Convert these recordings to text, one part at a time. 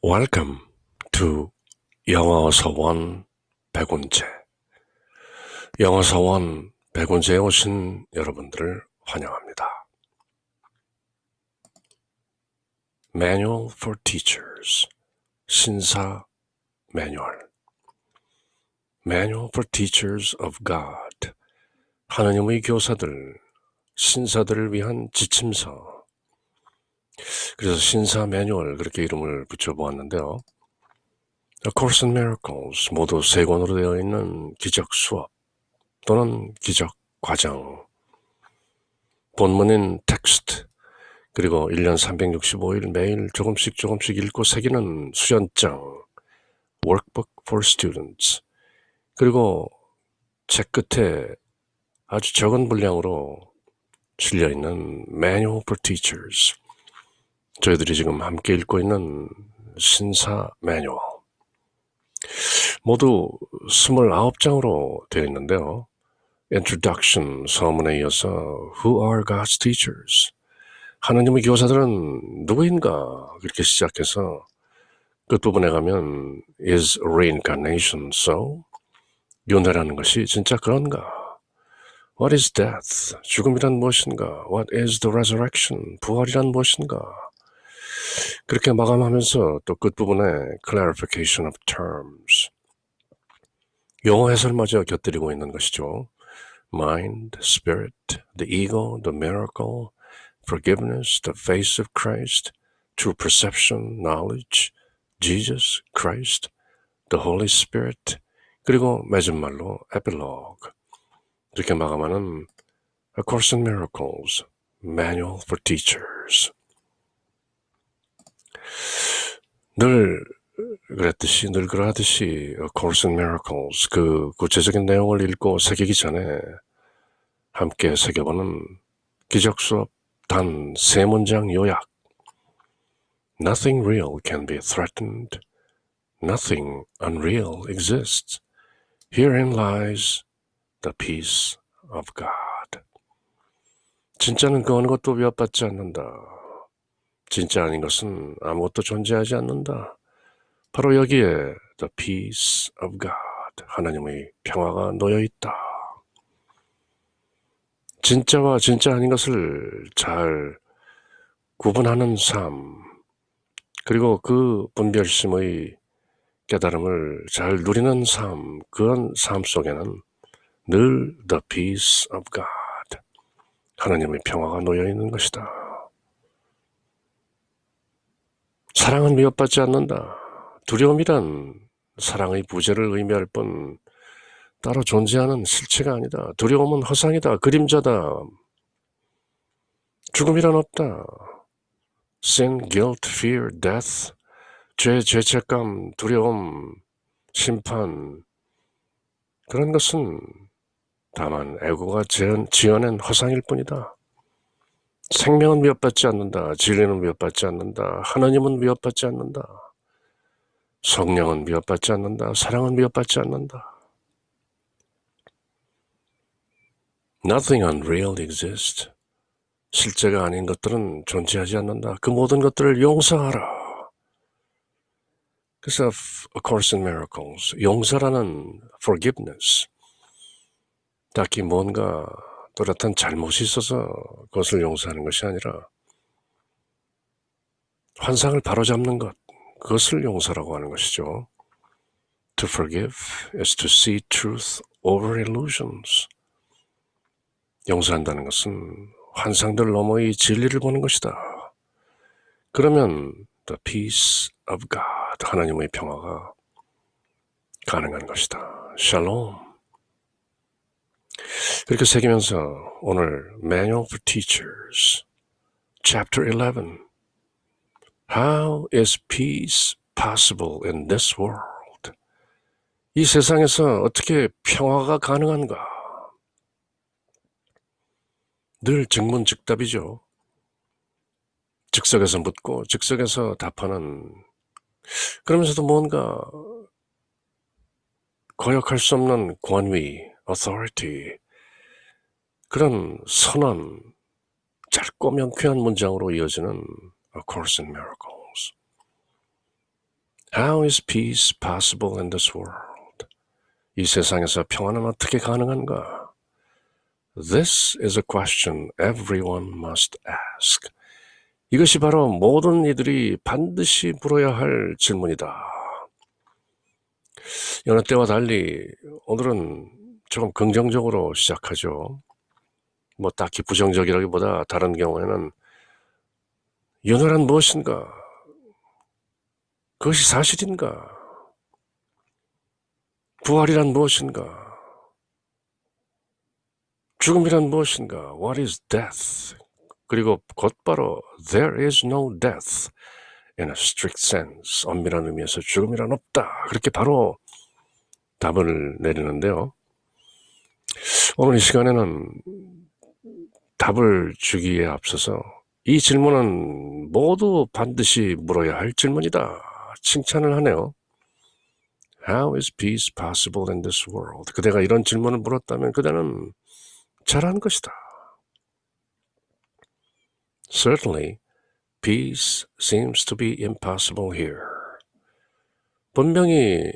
Welcome to 영어서원 백운재. 영어서원 백운재에 오신 여러분들을 환영합니다. Manual for Teachers, 신사 매뉴얼. Manual for Teachers of God, 하느님의 교사들, 신사들을 위한 지침서. 그래서 신사 매뉴얼 그렇게 이름을 붙여보았는데요. A Course in Miracles, 모두 세 권으로 되어 있는 기적 수업 또는 기적 과정, 본문인 텍스트, 그리고 1년 365일 매일 조금씩 읽고 새기는 수련장, Workbook for Students, 그리고 책 끝에 아주 적은 분량으로 실려있는 Manual for Teachers, 저희들이 지금 함께 읽고 있는 신사 매뉴얼, 모두 29장으로 되어 있는데요. Introduction, 서문에 이어서 Who are God's teachers? 하느님의 교사들은 누구인가? 그렇게 시작해서 끝부분에 가면 Is reincarnation so? 윤회라는 것이 진짜 그런가? What is death? 죽음이란 무엇인가? What is the resurrection? 부활이란 무엇인가? 그렇게 마감하면서 또 끝부분에 Clarification of terms, 용어 해설마저 곁들이고 있는 것이죠. Mind, spirit, the ego, the miracle, forgiveness, the face of Christ, true perception, knowledge, Jesus, Christ, the Holy Spirit, 그리고 마지막으로 epilogue. 이렇게 마감하는 A Course in Miracles, Manual for Teachers. 늘 그러하듯이 A Course in Miracles, 그 구체적인 내용을 읽고 새기기 전에 함께 새겨보는 기적 수업 단 3문장 요약. Nothing real can be threatened. Nothing unreal exists. Herein lies the peace of God. 진짜는 그 어느 것도 위협받지 않는다. 진짜 아닌 것은 아무것도 존재하지 않는다. 바로 여기에 the peace of God, 하나님의 평화가 놓여 있다. 진짜와 진짜 아닌 것을 잘 구분하는 삶, 그리고 그 분별심의 깨달음을 잘 누리는 삶, 그런 삶 속에는 늘 the peace of God, 하나님의 평화가 놓여 있는 것이다. 사랑은 위협받지 않는다. 두려움이란 사랑의 부재를 의미할 뿐 따로 존재하는 실체가 아니다. 두려움은 허상이다. 그림자다. 죽음이란 없다. Sin, guilt, fear, death, 죄책감, 두려움, 심판, 그런 것은 다만 에고가 지어낸 허상일 뿐이다. 생명은 위협받지 않는다. 진리는 위협받지 않는다. 하나님은 위협받지 않는다. 성령은 위협받지 않는다. 사랑은 위협받지 않는다. Nothing unreal exists. 실제가 아닌 것들은 존재하지 않는다. 그 모든 것들을 용서하라. 그래서 A Course in Miracles, 용서라는 forgiveness, 딱히 뭔가 또렷한 잘못이 있어서 그것을 용서하는 것이 아니라 환상을 바로잡는 것, 그것을 용서라고 하는 것이죠. To forgive is to see truth over illusions. 용서한다는 것은 환상들 너머의 진리를 보는 것이다. 그러면 the peace of God, 하나님의 평화가 가능한 것이다. 샬롬. 그렇게 새기면서 오늘 Manual for Teachers, Chapter 11, How is peace possible in this world? 이 세상에서 어떻게 평화가 가능한가? 늘 즉문즉답이죠. 즉석에서 묻고 즉석에서 답하는, 그러면서도 뭔가 거역할 수 없는 권위, authority, 그런 선언, 짧고 명쾌한 문장으로 이어지는 A Course in Miracles. How is peace possible in this world? 이 세상에서 평화는 어떻게 가능한가? This is a question everyone must ask. 이것이 바로 모든 이들이 반드시 물어야 할 질문이다. 여느 때와 달리 오늘은 조금 긍정적으로 시작하죠. 뭐 딱히 부정적이라기보다 다른 경우에는 윤회란 무엇인가? 그것이 사실인가? 부활이란 무엇인가? 죽음이란 무엇인가? What is death? 그리고 곧바로 There is no death in a strict sense. 엄밀한 의미에서 죽음이란 없다. 그렇게 바로 답을 내리는데요. 오늘 이 시간에는 답을 주기에 앞서서 이 질문은 모두 반드시 물어야 할 질문이다. 칭찬을 하네요. How is peace possible in this world? 그대가 이런 질문을 물었다면 그대는 잘한 것이다. Certainly, peace seems to be impossible here. 분명히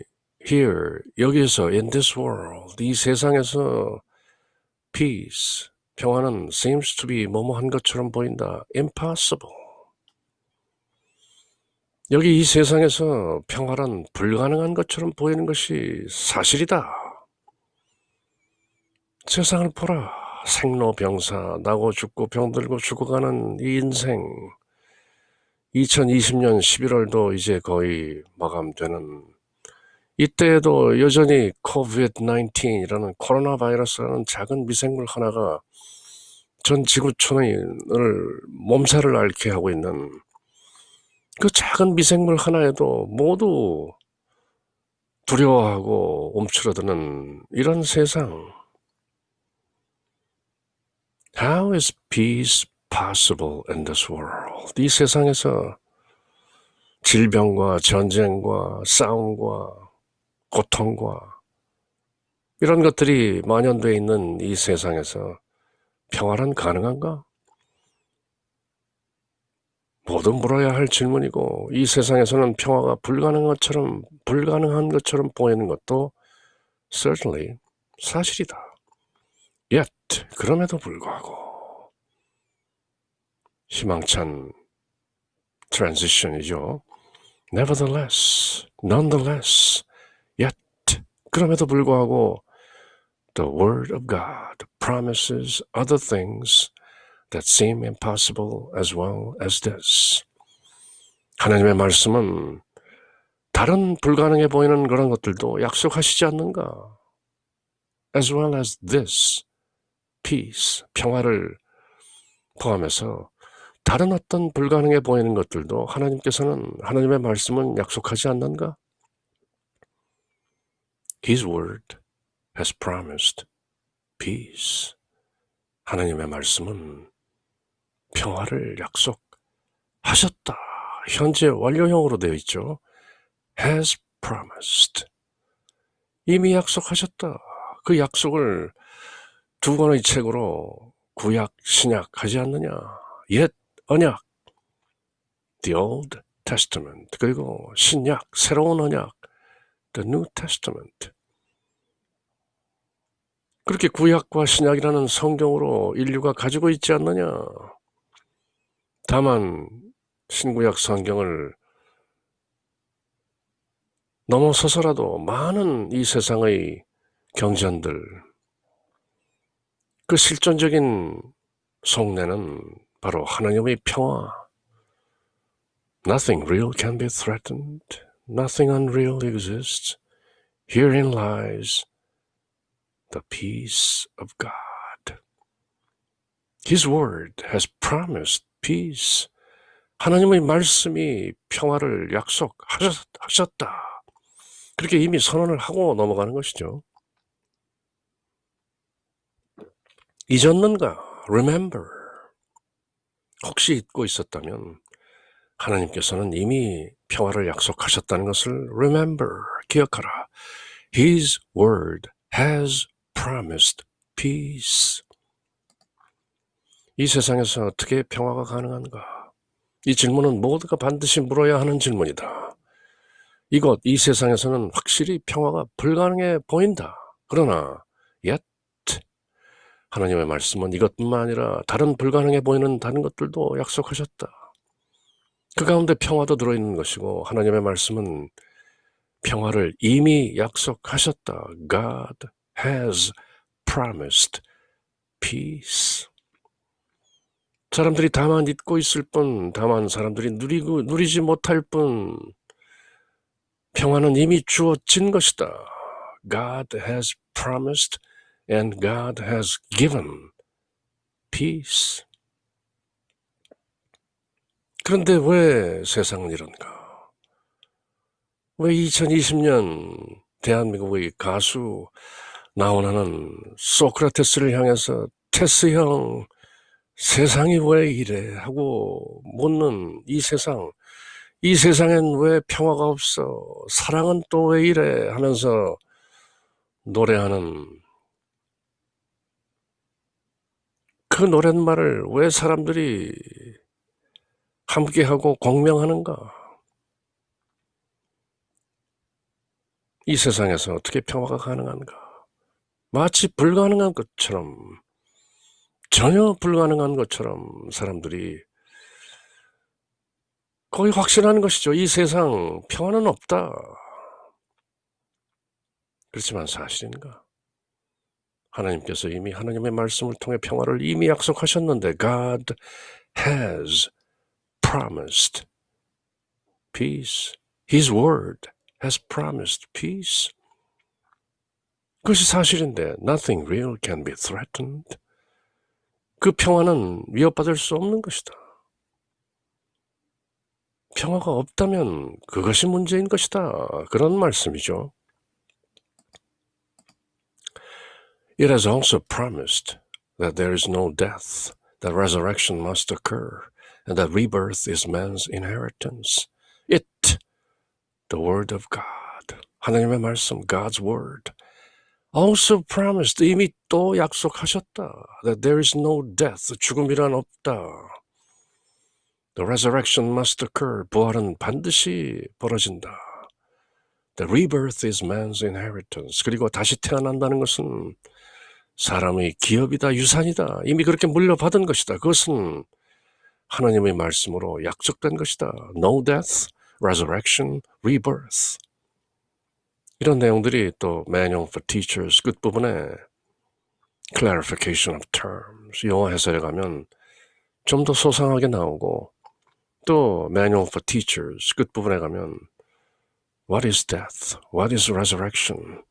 here, 여기에서 in this world, 이 세상에서 peace, 평화는 seems to be 뭐뭐한 것처럼 보인다. impossible. 여기 이 세상에서 평화란 불가능한 것처럼 보이는 것이 사실이다. 세상을 보라. 생로병사, 나고 죽고 병들고 죽어가는 이 인생. 2020년 11월도 이제 거의 마감되는 이때에도 여전히 COVID-19이라는 코로나 바이러스라는 작은 미생물 하나가 전 지구촌을 몸살을 앓게 하고 있는 그 작은 미생물 하나에도 모두 두려워하고 움츠러드는 이런 세상. How is peace possible in this world? 이 세상에서 질병과 전쟁과 싸움과 고통과 이런 것들이 만연되어 있는 이 세상에서 평화란 가능한가? 모두 물어야 할 질문이고 이 세상에서는 평화가 불가능한 것처럼 보이는 것도 certainly 사실이다. Yet 그럼에도 불구하고 희망찬 transition이죠. Nevertheless, nonetheless, yet 그럼에도 불구하고 the word of God promises other things that seem impossible as well as this. 하나님의 말씀은 다른 불가능해 보이는 그런 것들도 약속하시지 않는가? As well as this, peace, 평화를 포함해서 다른 어떤 불가능해 보이는 것들도 하나님의 말씀은 약속하지 않는가? His word has promised peace. 하나님의 말씀은 평화를 약속하셨다. 현재 완료형으로 되어 있죠. has promised. 이미 약속하셨다. 그 약속을 두 권의 책으로 구약, 신약 하지 않느냐. 옛 언약, the Old Testament, 그리고 신약, 새로운 언약, the New Testament. 그렇게 구약과 신약이라는 성경으로 인류가 가지고 있지 않느냐. 다만 신구약 성경을 넘어서서라도 많은 이 세상의 경전들, 그 실존적인 속내는 바로 하나님의 평화. Nothing real can be threatened. Nothing unreal exists. Herein lies the peace of God. His word has promised peace. 하나님의 말씀이 평화를 약속하셨다. 그렇게 이미 선언을 하고 넘어가는 것이죠. 잊었는가? Remember. 혹시 잊고 있었다면 하나님께서는 이미 평화를 약속하셨다는 것을 remember, 기억하라. His word has promised peace. 이 세상에서 어떻게 평화가 가능한가? 이 질문은 모두가 반드시 물어야 하는 질문이다. 이곳 이 세상에서는 확실히 평화가 불가능해 보인다. 그러나 yet 하나님의 말씀은 이것뿐만 아니라 다른 불가능해 보이는 다른 것들도 약속하셨다. 그 가운데 평화도 들어있는 것이고 하나님의 말씀은 평화를 이미 약속하셨다. God has promised peace. 사람들이 다만 잊고 있을 뿐, 다만 사람들이 누리지 못할 뿐, 평화는 이미 주어진 것이다. God has promised and God has given peace. 그런데 왜 세상은 이런가? 왜 2020년 대한민국의 가수 나훈아는 소크라테스를 향해서 테스 형, 세상이 왜 이래? 하고 묻는 이 세상엔 왜 평화가 없어? 사랑은 또 왜 이래? 하면서 노래하는 그 노랫말을 왜 사람들이 함께하고 공명하는가? 이 세상에서 어떻게 평화가 가능한가? 마치 불가능한 것처럼, 전혀 불가능한 것처럼 사람들이 거의 확신하는 것이죠. 이 세상 평화는 없다. 그렇지만 사실인가? 하나님께서 이미 하나님의 말씀을 통해 평화를 이미 약속하셨는데 God has promised peace. His word has promised peace. 그것이 사실인데 nothing real can be threatened. 그 평화는 위협받을 수 없는 것이다. 평화가 없다면 그것이 문제인 것이다. 그런 말씀이죠. It has also promised that there is no death, that resurrection must occur, and that rebirth is man's inheritance. It, the word of God, 하나님의 말씀, God's word, also promised, 이미 또 약속하셨다. That there is no death, 죽음이란 없다. The resurrection must occur, 부활은 반드시 벌어진다. The rebirth is man's inheritance. 그리고 다시 태어난다는 것은 사람의 기업이다, 유산이다. 이미 그렇게 물려받은 것이다. 그것은 하나님의 말씀으로 약속된 것이다. No death, resurrection, rebirth. 이런 내용들이 또 Manual for Teachers 끝부분에 clarification of terms, 영어 해설에 가면 좀 더 소상하게 나오고 또 Manual for Teachers 끝부분에 가면 What is death? What is resurrection?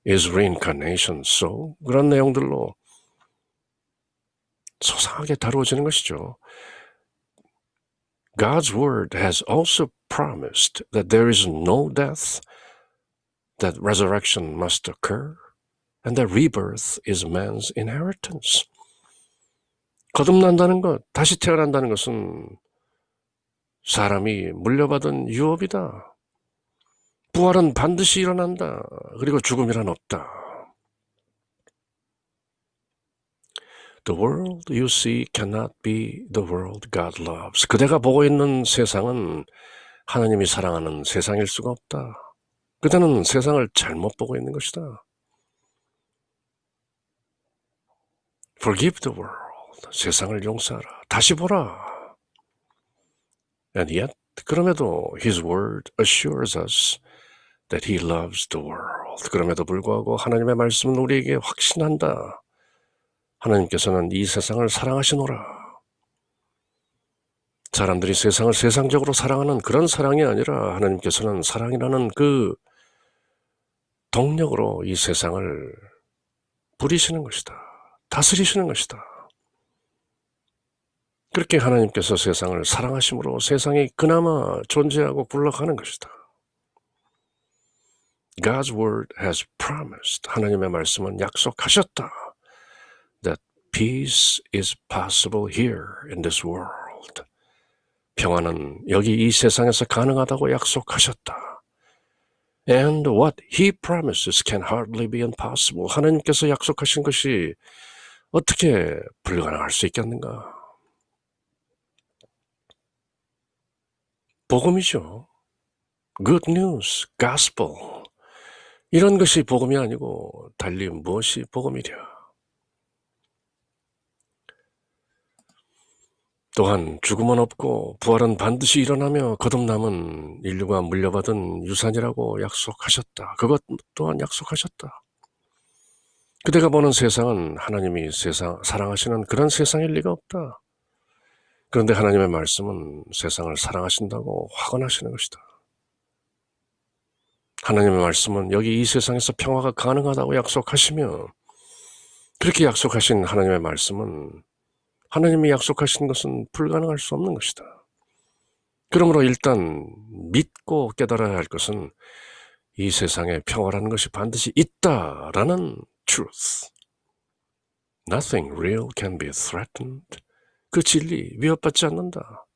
Is reincarnation so? 그런 내용들로 소상하게 다루어지는 것이죠. God's word has also promised that there is no death, that resurrection must occur, and that rebirth is man's inheritance. 거듭난다는 것, 다시 태어난다는 것은 사람이 물려받은 유업이다. 부활은 반드시 일어난다. 그리고 죽음이란 없다. The world you see cannot be the world God loves. 그대가 보고 있는 세상은 하나님이 사랑하는 세상일 수가 없다. 그대는 세상을 잘못 보고 있는 것이다. Forgive the world. 세상을 용서하라. 다시 보라. And yet, 그럼에도 His word assures us that He loves the world. 그럼에도 불구하고 하나님의 말씀은 우리에게 확신한다. 하나님께서는 이 세상을 사랑하시노라. 사람들이 세상을 세상적으로 사랑하는 그런 사랑이 아니라 하나님께서는 사랑이라는 그 동력으로 이 세상을 부리시는 것이다. 다스리시는 것이다. 그렇게 하나님께서 세상을 사랑하심으로 세상이 그나마 존재하고 굴러가는 것이다. God's word has promised. 하나님의 말씀은 약속하셨다. That peace is possible here in this world. 평화는 여기 이 세상에서 가능하다고 약속하셨다. And what He promises can hardly be impossible. 하나님께서 약속하신 것이 어떻게 불가능할 수 있겠는가? 복음이죠. good news, gospel. 이런 것이 복음이 아니고 달리 무엇이 복음이랴. 또한 죽음은 없고 부활은 반드시 일어나며 거듭남은 인류가 물려받은 유산이라고 약속하셨다. 그것 또한 약속하셨다. 그대가 보는 세상은 하나님이 사랑하시는 그런 세상일 리가 없다. 그런데 하나님의 말씀은 세상을 사랑하신다고 확언하시는 것이다. 하나님의 말씀은 여기 이 세상에서 평화가 가능하다고 약속하시며, 그렇게 약속하신 하나님의 말씀은 하나님이 약속하신 것은 불가능할 수 없는 것이다. 그러므로 일단 믿고 깨달아야 할 것은 이 세상에 평화라는 것이 반드시 있다라는 truth. Nothing real can be threatened. 그 진리, 위협받지 않는다.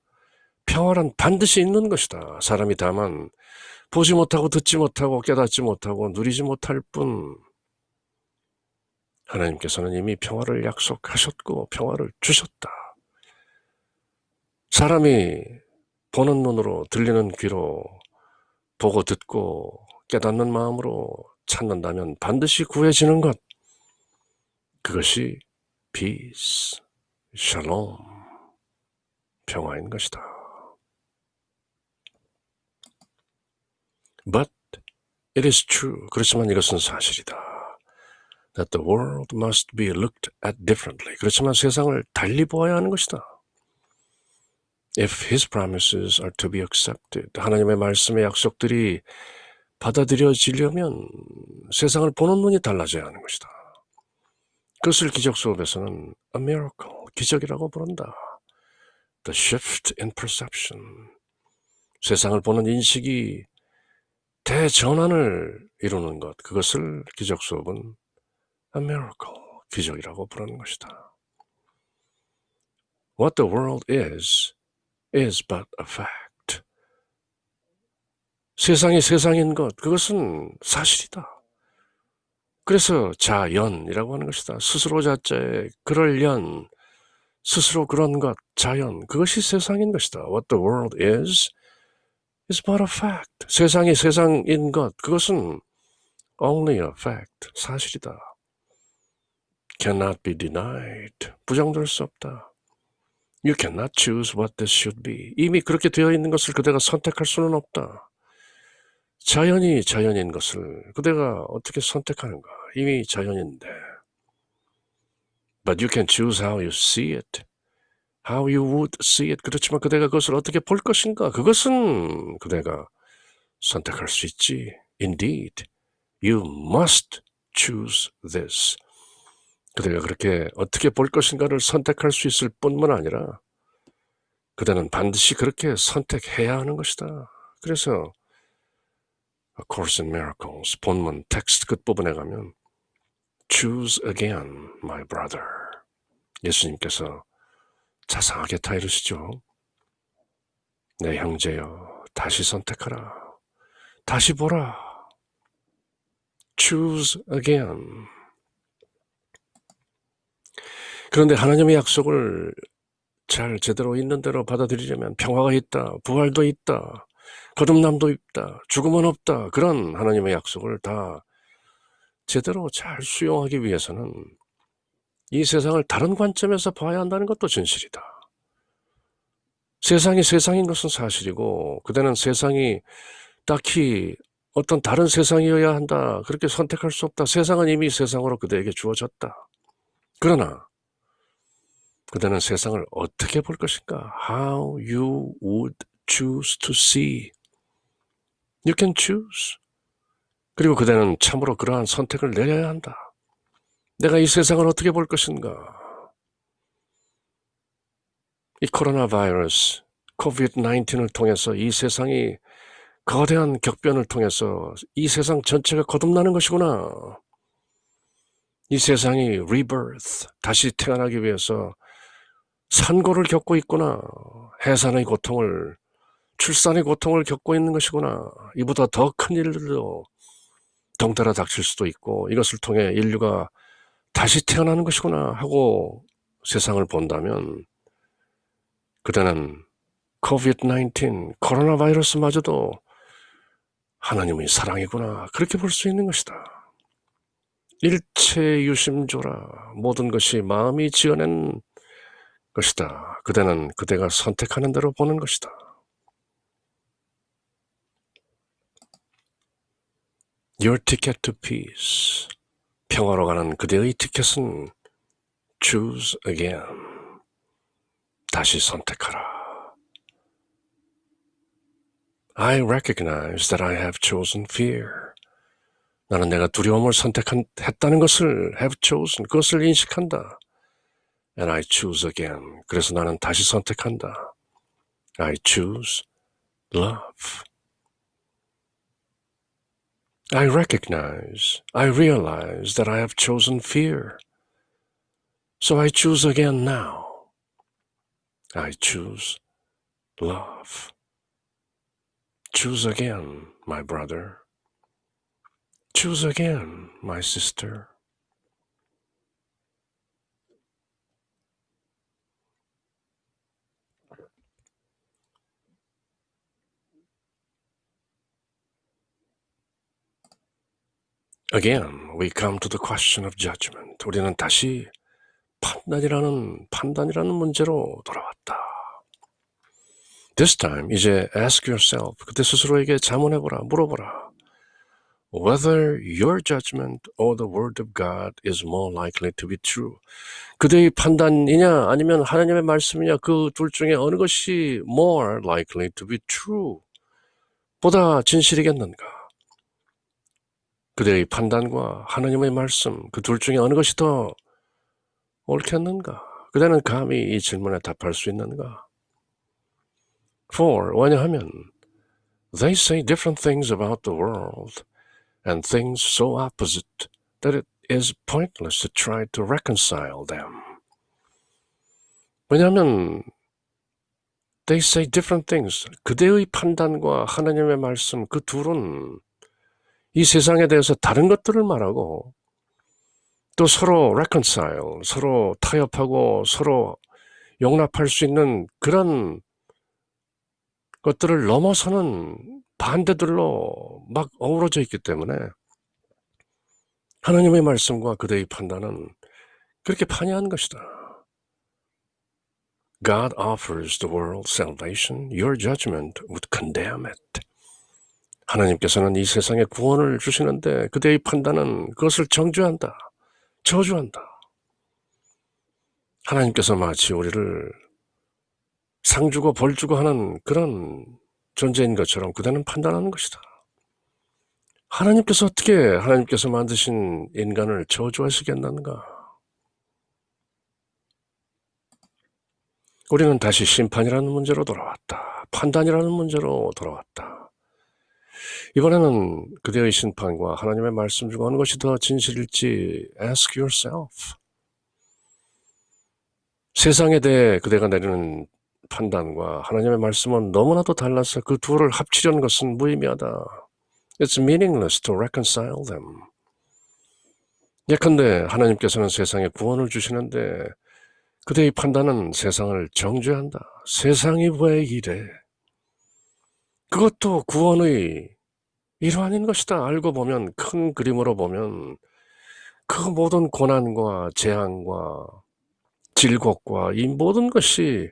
평화란 반드시 있는 것이다. 사람이 다만 보지 못하고 듣지 못하고 깨닫지 못하고 누리지 못할 뿐, 하나님께서는 이미 평화를 약속하셨고 평화를 주셨다. 사람이 보는 눈으로 들리는 귀로 보고 듣고 깨닫는 마음으로 찾는다면 반드시 구해지는 것, 그것이 peace, shalom, 평화인 것이다. But it is true. 그렇지만 이것은 사실이다. That the world must be looked at differently. 그렇지만 세상을 달리 보아야 하는 것이다. If his promises are to be accepted, 하나님의 말씀의 약속들이 받아들여지려면 세상을 보는 눈이 달라져야 하는 것이다. 그것을 기적 수업에서는 a miracle, 기적이라고 부른다. The shift in perception, 세상을 보는 인식이 대전환을 이루는 것, 그것을 기적 수업은 a miracle, 기적이라고 부르는 것이다. What the world is but a fact. 세상이 세상인 것, 그것은 사실이다. 그래서 자연이라고 하는 것이다. 스스로 자자에 그럴 연, 스스로 그런 것, 자연, 그것이 세상인 것이다. What the world is but a fact. 세상이 세상인 것, 그것은 only a fact, 사실이다. Cannot be denied, 부정될 수 없다. You cannot choose what this should be. 이미 그렇게 되어 있는 것을 그대가 선택할 수는 없다. 자연이 자연인 것을 그대가 어떻게 선택하는가? 이미 자연인데. But you can choose how you see it. How you would see it. 그렇지만 그대가 그것을 어떻게 볼 것인가? 그것은 그대가 선택할 수 있지. Indeed, you must choose this. 그대가 그렇게 어떻게 볼 것인가를 선택할 수 있을 뿐만 아니라 그대는 반드시 그렇게 선택해야 하는 것이다. 그래서 A Course in Miracles 본문 텍스트 끝부분에 가면 Choose again, my brother. 예수님께서 자상하게 다 이르시죠. 내 형제여, 다시 선택하라. 다시 보라. Choose again. 그런데 하나님의 약속을 잘 제대로 있는 대로 받아들이려면 평화가 있다, 부활도 있다, 거듭남도 있다, 죽음은 없다, 그런 하나님의 약속을 다 제대로 잘 수용하기 위해서는 이 세상을 다른 관점에서 봐야 한다는 것도 진실이다. 세상이 세상인 것은 사실이고 그대는 세상이 딱히 어떤 다른 세상이어야 한다, 그렇게 선택할 수 없다. 세상은 이미 세상으로 그대에게 주어졌다. 그러나 그대는 세상을 어떻게 볼 것인가? How you would choose to see. You can choose. 그리고 그대는 참으로 그러한 선택을 내려야 한다. 내가 이 세상을 어떻게 볼 것인가? 이 코로나 바이러스, COVID-19을 통해서 이 세상이 거대한 격변을 통해서 이 세상 전체가 거듭나는 것이구나. 이 세상이 rebirth, 다시 태어나기 위해서 산고를 겪고 있구나. 해산의 고통을, 출산의 고통을 겪고 있는 것이구나. 이보다 더 큰 일들도 덩달아 닥칠 수도 있고 이것을 통해 인류가 다시 태어나는 것이구나 하고 세상을 본다면 그대는 COVID-19, 코로나 바이러스마저도 하나님의 사랑이구나, 그렇게 볼 수 있는 것이다. 일체 유심조라, 모든 것이 마음이 지어낸 것이다. 그대는 그대가 선택하는 대로 보는 것이다. Your ticket to peace. 평화로 가는 그대의 티켓은 choose again. 다시 선택하라. I recognize that I have chosen fear. 나는 내가 두려움을 선택했다는 것을 have chosen, 그것을 인식한다. And I choose again. 그래서 나는 다시 선택한다. I choose love. I realize that I have chosen fear. So I choose again now. I choose love. Choose again, my brother. Choose again, my sister. Again, we come to the question of judgment. 우리는 다시 판단이라는 문제로 돌아왔다. This time, 이제 ask yourself, 그때 스스로에게 자문해보라, 물어보라. Whether your judgment or the word of God is more likely to be true. 그대의 판단이냐 아니면 하나님의 말씀이냐, 그 둘 중에 어느 것이 more likely to be true, 보다 진실이겠는가? 그대의 판단과 하나님의 말씀, 그 둘 중에 어느 것이 더 옳겠는가? 그대는 감히 이 질문에 답할 수 있는가? For, 왜냐하면 they say different things about the world and things so opposite that it is pointless to try to reconcile them. 왜냐하면 they say different things, 그대의 판단과 하나님의 말씀, 그 둘은 이 세상에 대해서 다른 것들을 말하고 또 서로 reconcile, 서로 타협하고 서로 용납할 수 있는 그런 것들을 넘어서는 반대들로 막 어우러져 있기 때문에 하나님의 말씀과 그대의 판단은 그렇게 판이한 것이다. God offers the world salvation. Your judgment would condemn it. 하나님께서는 이 세상에 구원을 주시는데 그대의 판단은 그것을 정죄한다, 저주한다. 하나님께서 마치 우리를 상 주고 벌 주고 하는 그런 존재인 것처럼 그대는 판단하는 것이다. 하나님께서 어떻게 하나님께서 만드신 인간을 저주하시겠는가? 우리는 다시 심판이라는 문제로 돌아왔다. 판단이라는 문제로 돌아왔다. 이번에는 그대의 심판과 하나님의 말씀 중 어느 것이 더 진실일지 ask yourself. 세상에 대해 그대가 내리는 판단과 하나님의 말씀은 너무나도 달라서 그 둘을 합치려는 것은 무의미하다. It's meaningless to reconcile them. 예컨대 하나님께서는 세상에 구원을 주시는데 그대의 판단은 세상을 정죄한다. 세상이 왜 이래? 그것도 구원의 일환인 것이다. 알고 보면, 큰 그림으로 보면 그 모든 고난과 재앙과 질곡과 이 모든 것이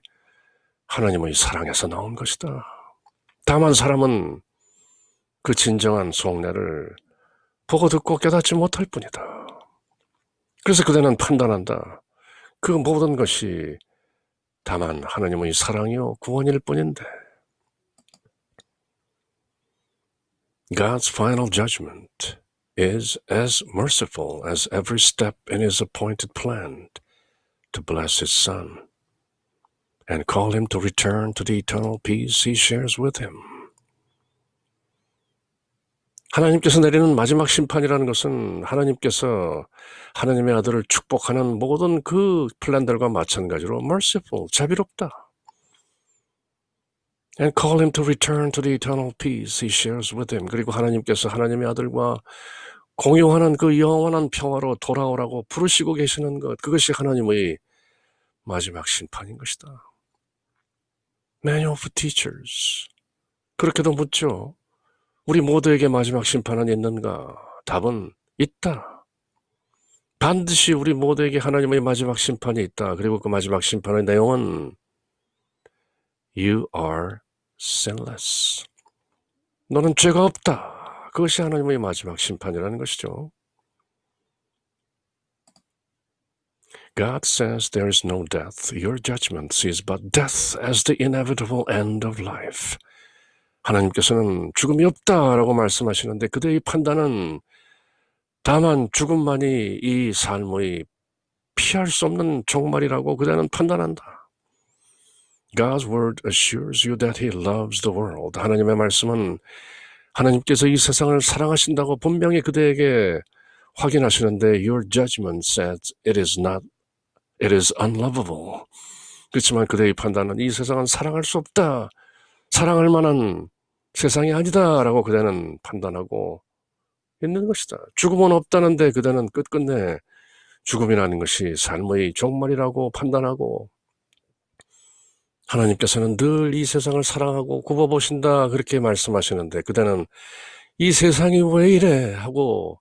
하나님의 사랑에서 나온 것이다. 다만 사람은 그 진정한 속내를 보고 듣고 깨닫지 못할 뿐이다. 그래서 그대는 판단한다. 그 모든 것이 다만 하나님의 사랑이요 구원일 뿐인데. God's final judgment is as merciful as every step in His appointed plan to bless His Son and call Him to return to the eternal peace He shares with Him. 하나님께서 내리는 마지막 심판이라는 것은 하나님께서 하나님의 아들을 축복하는 모든 그 플랜들과 마찬가지로 merciful, 자비롭다. And call him to return to the eternal peace he shares with him. 그리고 하나님께서 하나님의 아들과 공유하는 그 영원한 평화로 돌아오라고 부르시고 계시는 것, 그것이 하나님의 마지막 심판인 것이다. Manual for teachers. 그렇게도 묻죠. 우리 모두에게 마지막 심판은 있는가? 답은 있다. 반드시 우리 모두에게 하나님의 마지막 심판이 있다. 그리고 그 마지막 심판의 내용은 You are sinless. 너는 죄가 없다. 그것이 하나님의 마지막 심판이라는 것이죠. God says there is no death. Your judgment sees but death as the inevitable end of life. 하나님께서는 죽음이 없다라고 말씀하시는데 그대의 판단은 다만 죽음만이 이 삶의 피할 수 없는 종말이라고 그대는 판단한다. God's word assures you that He loves the world. 하나님의 말씀은 하나님께서 이 세상을 사랑하신다고 분명히 그대에게 확인하시는데 Your judgment says it is unlovable. 그렇지만 그대의 판단은 이 세상은 사랑할 수 없다. 사랑할 만한 세상이 아니다라고 그대는 판단하고 있는 것이다. 죽음은 없다는데 그대는 끝끝내 죽음이라는 것이 삶의 종말이라고 판단하고 하나님께서는 늘 이 세상을 사랑하고 굽어보신다 그렇게 말씀하시는데 그대는 이 세상이 왜 이래 하고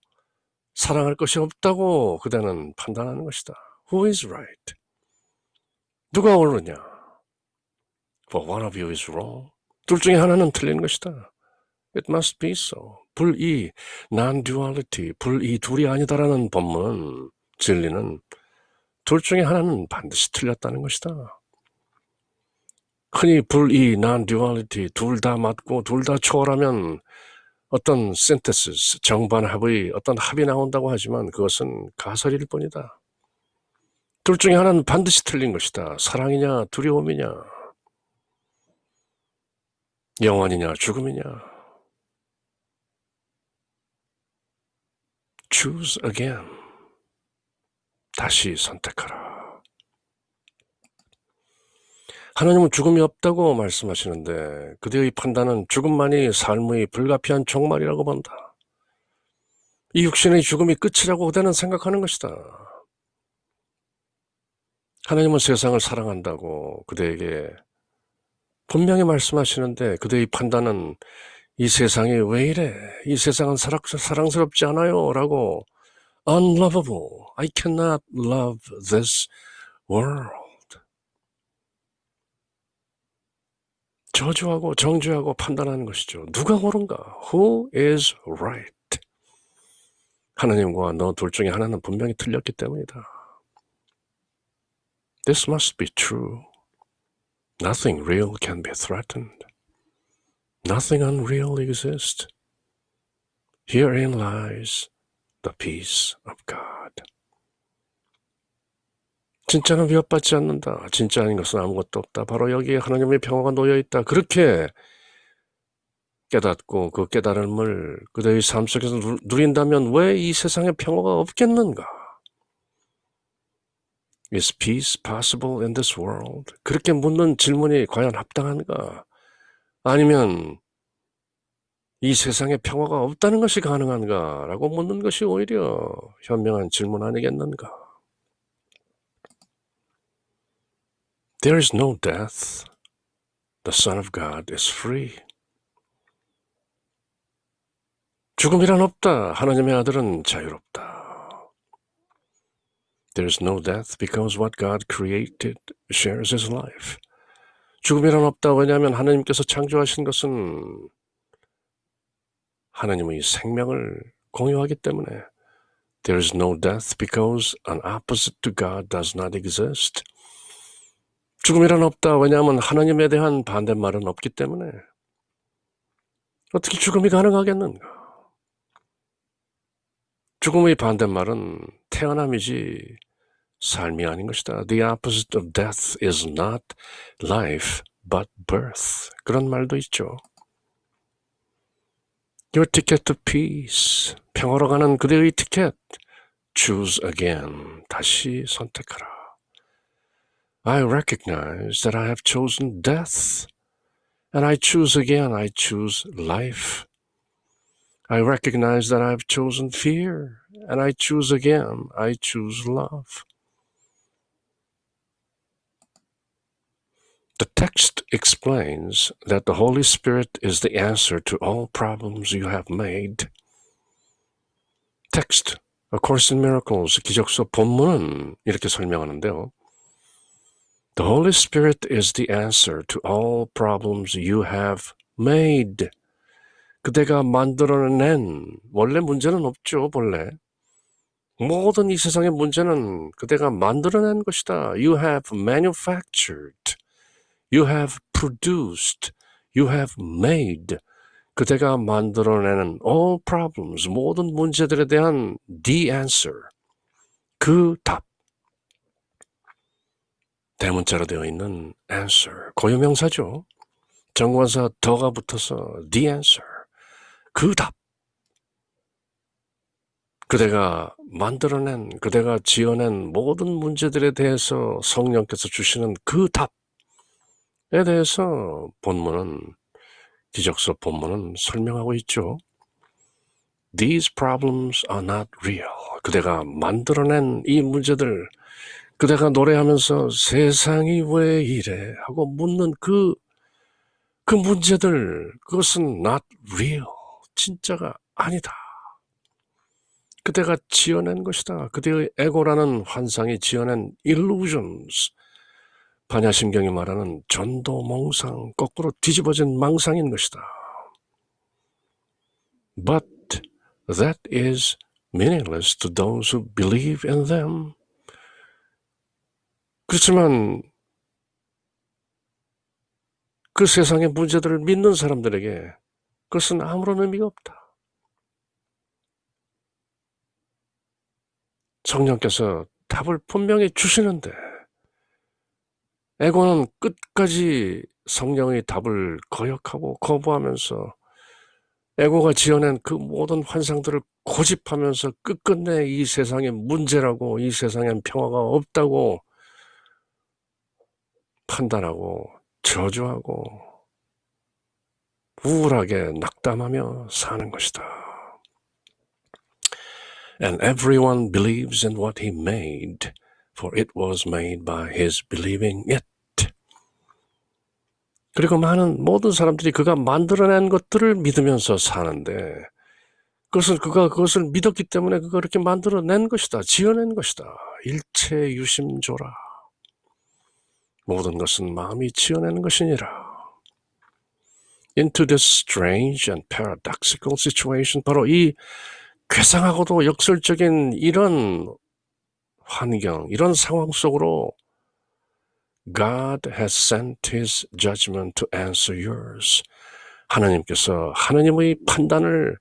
사랑할 것이 없다고 그대는 판단하는 것이다. Who is right? 누가 옳으냐? For one of you is wrong. 둘 중에 하나는 틀린 것이다. It must be so. 불이, non-duality, 불이 둘이 아니다라는 법문, 진리는 둘 중에 하나는 반드시 틀렸다는 것이다. 흔히 불이, non-duality, 둘 다 맞고 둘 다 초월하면 어떤 synthesis, 정반합의 어떤 합이 나온다고 하지만 그것은 가설일 뿐이다. 둘 중에 하나는 반드시 틀린 것이다. 사랑이냐 두려움이냐 영원이냐 죽음이냐. Choose again. 다시 선택하라. 하나님은 죽음이 없다고 말씀하시는데 그대의 판단은 죽음만이 삶의 불가피한 종말이라고 본다. 이 육신의 죽음이 끝이라고 그대는 생각하는 것이다. 하나님은 세상을 사랑한다고 그대에게 분명히 말씀하시는데 그대의 판단은 이 세상이 왜 이래? 이 세상은 사랑스럽지 않아요 라고 unlovable. I cannot love this world. 저주하고 정죄하고 판단하는 것이죠. 누가 옳은가? Who is right? 하나님과 너 둘 중에 하나는 분명히 틀렸기 때문이다. This must be true. Nothing real can be threatened. Nothing unreal exists. Herein lies the peace of God. 진짜는 위협받지 않는다. 진짜 아닌 것은 아무것도 없다. 바로 여기에 하나님의 평화가 놓여있다. 그렇게 깨닫고 그 깨달음을 그대의 삶 속에서 누린다면 왜 이 세상에 평화가 없겠는가? Is peace possible in this world? 그렇게 묻는 질문이 과연 합당한가? 아니면 이 세상에 평화가 없다는 것이 가능한가? 라고 묻는 것이 오히려 현명한 질문 아니겠는가? There is no death. The Son of God is free. 죽음이란 없다. 하나님의 아들은 자유롭다. There is no death because what God created shares His life. 죽음이란 없다. 왜냐하면 하나님께서 창조하신 것은 하나님의 생명을 공유하기 때문에. There is no death because an opposite to God does not exist. 죽음이란 없다. 왜냐하면 하나님에 대한 반대말은 없기 때문에. 어떻게 죽음이 가능하겠는가? 죽음의 반대말은 태어남이지 삶이 아닌 것이다. The opposite of death is not life, but birth. 그런 말도 있죠. Your ticket to peace. 평화로 가는 그대의 티켓. Choose again. 다시 선택하라. I recognize that I have chosen death. And I choose again. I choose life. I recognize that I have chosen fear. And I choose again. I choose love. The text explains that the Holy Spirit is the answer to all problems you have made. Text, A Course in Miracles, 기적서 본문은 이렇게 설명하는데요. The Holy Spirit is the answer to all problems you have made. 그대가 만들어낸, 원래 문제는 없죠, 본래. 모든 이 세상의 문제는 그대가 만들어낸 것이다. You have manufactured. You have produced. You have made. 그대가 만들어내는 all problems, 모든 문제들에 대한 the answer, 그 답. 대문자로 되어 있는 answer, 고유명사죠. 정관사 더가 붙어서 the answer, 그 답. 그대가 만들어낸, 그대가 지어낸 모든 문제들에 대해서 성령께서 주시는 그 답에 대해서 본문은, 기적서 본문은 설명하고 있죠. These problems are not real. 그대가 만들어낸 이 문제들, 그대가 노래하면서 세상이 왜 이래 하고 묻는 그 문제들, 그것은 not real. 진짜가 아니다. 그대가 지어낸 것이다. 그대의 에고라는 환상이 지어낸 illusions. 반야심경이 말하는 전도몽상, 거꾸로 뒤집어진 망상인 것이다. But that is meaningless to those who believe in them. 그렇지만 그 세상의 문제들을 믿는 사람들에게 그것은 아무런 의미가 없다. 성령께서 답을 분명히 주시는데 에고는 끝까지 성령의 답을 거역하고 거부하면서 에고가 지어낸 그 모든 환상들을 고집하면서 끝끝내 이 세상의 문제라고, 이 세상엔 평화가 없다고 판단하고 저주하고 우울하게 낙담하며 사는 것이다. And everyone believes in what he made, for it was made by his believing it. 그리고 모든 사람들이 그가 만들어낸 것들을 믿으면서 사는데 그가 그것을 믿었기 때문에 그가 그렇게 만들어낸 것이다. 지어낸 것이다. 일체 유심조라. 모든 것은 마음이 지어내는 것이니라. Into this strange and paradoxical situation, 바로 이 괴상하고도 역설적인 이런 환경, 이런 상황 속으로 God has sent his judgment to answer yours. 하나님께서 하나님의 판단을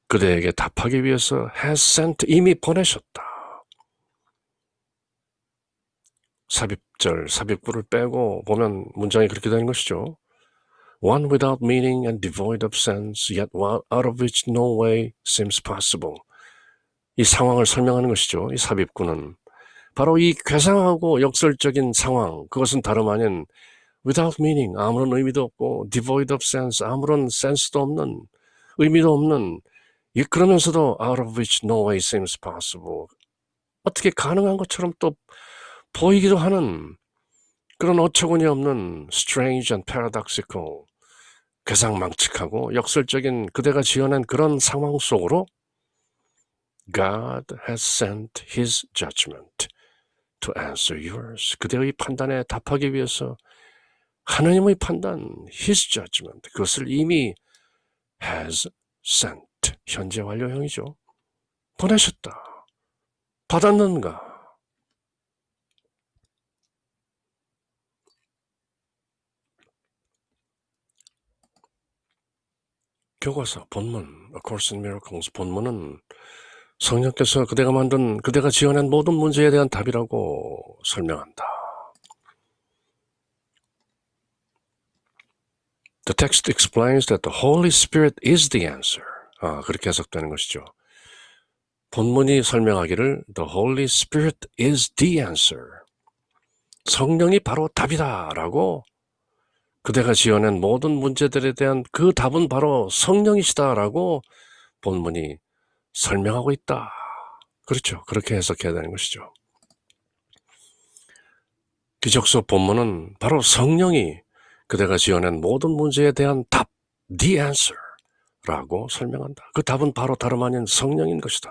그대에게 답하기 위해서 has sent, 이미 보내셨다. 삽입절, 삽입구를 빼고 보면 문장이 그렇게 되는 것이죠. One without meaning and devoid of sense, yet one out of which no way seems possible. 이 상황을 설명하는 것이죠. 이 삽입구는. 바로 이 괴상하고 역설적인 상황, 그것은 다름 아닌 without meaning, 아무런 의미도 없고 devoid of sense, 아무런 센스도 없는, 의미도 없는, 그러면서도 out of which no way seems possible. 어떻게 가능한 것처럼 또 보이기도 하는 그런 어처구니 없는 strange and paradoxical, 괴상망측하고 역설적인 그대가 지어낸 그런 상황 속으로 God has sent his judgment to answer yours. 그대의 판단에 답하기 위해서 하나님의 판단, his judgment, 그것을 이미 has sent, 현재 완료형이죠. 보내셨다. 받았는가? 교과서, 본문, A Course in Miracles 본문은 성령께서 그대가 지어낸 모든 문제에 대한 답이라고 설명한다. The text explains that the Holy Spirit is the answer. 그렇게 해석되는 것이죠. 본문이 설명하기를 The Holy Spirit is the answer. 성령이 바로 답이다라고, 그대가 지어낸 모든 문제들에 대한 그 답은 바로 성령이시다라고 본문이 설명하고 있다. 그렇죠. 그렇게 해석해야 되는 것이죠. 기적서 본문은 바로 성령이 그대가 지어낸 모든 문제에 대한 답, the answer 라고 설명한다. 그 답은 바로 다름 아닌 성령인 것이다.